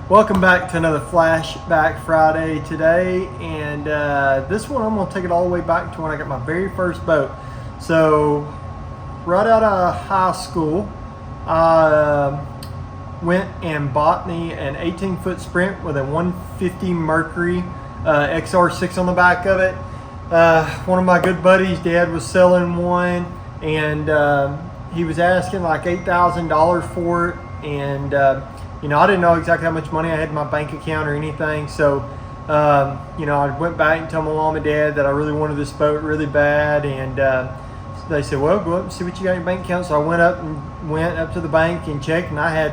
Welcome back to another Flashback Friday today, and this one I'm going to take it all the way back to when I got my very first boat. So, right out of high school, I went and bought me an 18-foot Sprint with a 150 Mercury XR6 on the back of it. One of my good buddies' dad was selling one, and he was asking like $8,000 for it, and I didn't know exactly how much money I had in my bank account or anything. So, I went back and told my mom and dad that I really wanted this boat really bad. And they said, well, go up and see what you got in your bank account. So I went up to the bank and checked, and I had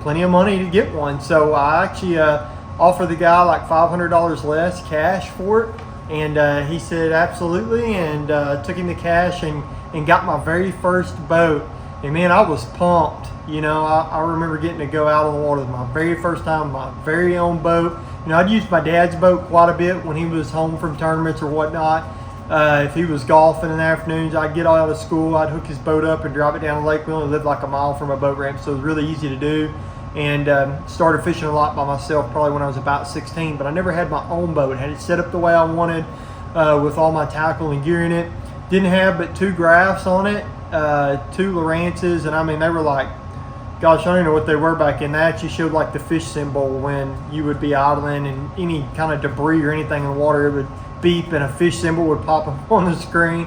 plenty of money to get one. So I actually offered the guy like $500 less cash for it. And he said, absolutely. And took him the cash and got my very first boat. And man, I was pumped. I remember getting to go out on the water my very first time, my very own boat. I'd used my dad's boat quite a bit when he was home from tournaments or whatnot. If he was golfing in the afternoons, I'd get out of school, I'd hook his boat up and drive it down the lake. We only lived like a mile from a boat ramp, so it was really easy to do. And started fishing a lot by myself probably when I was about 16, but I never had my own boat. I had it set up the way I wanted with all my tackle and gear in it. Didn't have but 2 Grafs on it, 2 Lowrances, and I mean, they were like, gosh, I don't even know what they were back then. They actually showed like the fish symbol when you would be idling, and any kind of debris or anything in the water, it would beep and a fish symbol would pop up on the screen.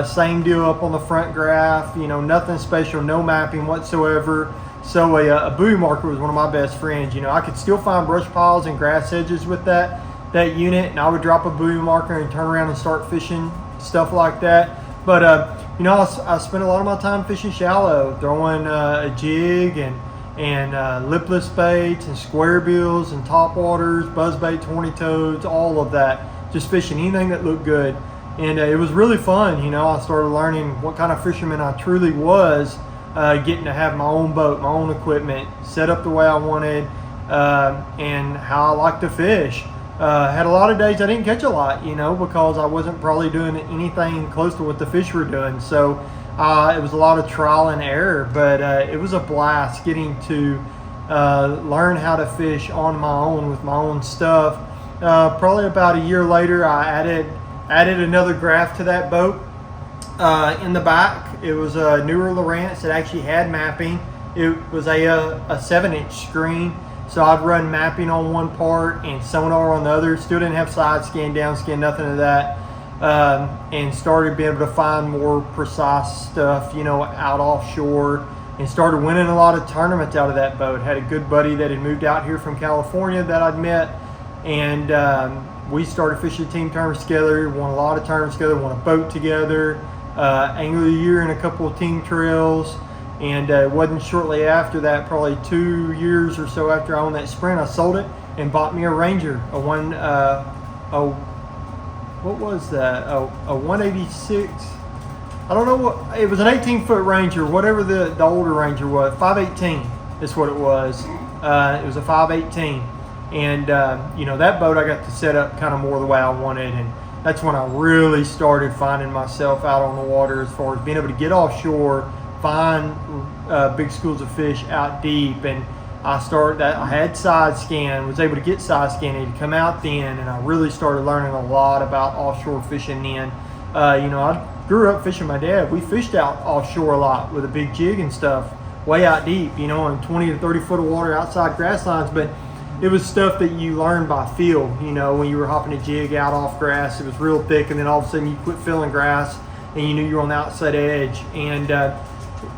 Same deal up on the front graph, nothing special, no mapping whatsoever. So a buoy marker was one of my best friends. I could still find brush piles and grass edges with that unit, and I would drop a buoy marker and turn around and start fishing, stuff like that. But I spent a lot of my time fishing shallow, throwing a jig and lipless baits and square bills and top waters, buzzbait, horny toads, all of that. Just fishing anything that looked good. And it was really fun. I started learning what kind of fisherman I truly was, getting to have my own boat, my own equipment, set up the way I wanted, and how I like to fish. Had a lot of days I didn't catch a lot, because I wasn't probably doing anything close to what the fish were doing. So it was a lot of trial and error, but it was a blast getting to learn how to fish on my own with my own stuff. Probably about a year later, I added another Graf to that boat in the back. It was a newer Lowrance that actually had mapping. It was a 7-inch screen. So I'd run mapping on one part and sonar on the other. Still didn't have side scan, down scan, nothing of that. And started being able to find more precise stuff, out offshore, and started winning a lot of tournaments out of that boat. Had a good buddy that had moved out here from California that I'd met, and we started fishing team tournaments together, won a lot of tournaments together, won a boat together, Angler of the Year and a couple of team trails. And it wasn't shortly after that, probably 2 years or so after I owned that Sprint, I sold it and bought me a Ranger, what was that? A 186. I don't know what, it was an 18-foot Ranger, whatever the older Ranger was, 518 is what it was. It was a 518. And, that boat I got to set up kind of more the way I wanted. And that's when I really started finding myself out on the water as far as being able to get offshore, find big schools of fish out deep. And I had side scan, was able to get side scanning to come out then, and I really started learning a lot about offshore fishing then. I grew up fishing my dad. We fished out offshore a lot with a big jig and stuff, way out deep, in 20 to 30 foot of water outside grass lines. But it was stuff that you learned by feel, when you were hopping a jig out off grass. It was real thick, and then all of a sudden you quit feeling grass and you knew you were on the outside edge. And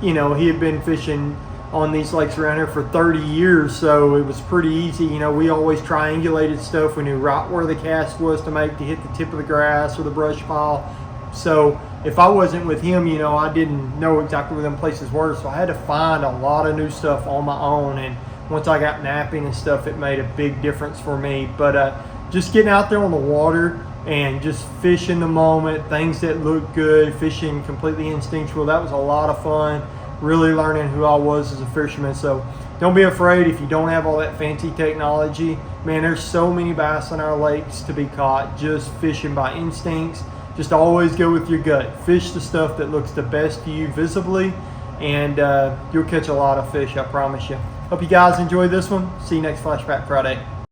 he had been fishing on these lakes around here for 30 years, so it was pretty easy. We always triangulated stuff. We knew right where the cast was to make to hit the tip of the grass or the brush pile. So if I wasn't with him, I didn't know exactly where them places were, so I had to find a lot of new stuff on my own. And once I got napping and stuff, it made a big difference for me. But just getting out there on the water and just fishing the moment, things that look good, fishing completely instinctual, that was a lot of fun. Really learning who I was as a fisherman. So don't be afraid if you don't have all that fancy technology. Man, there's so many bass in our lakes to be caught just fishing by instincts. Just always go with your gut. Fish the stuff that looks the best to you visibly, and you'll catch a lot of fish, I promise you. Hope you guys enjoy this one. See you next Flashback Friday.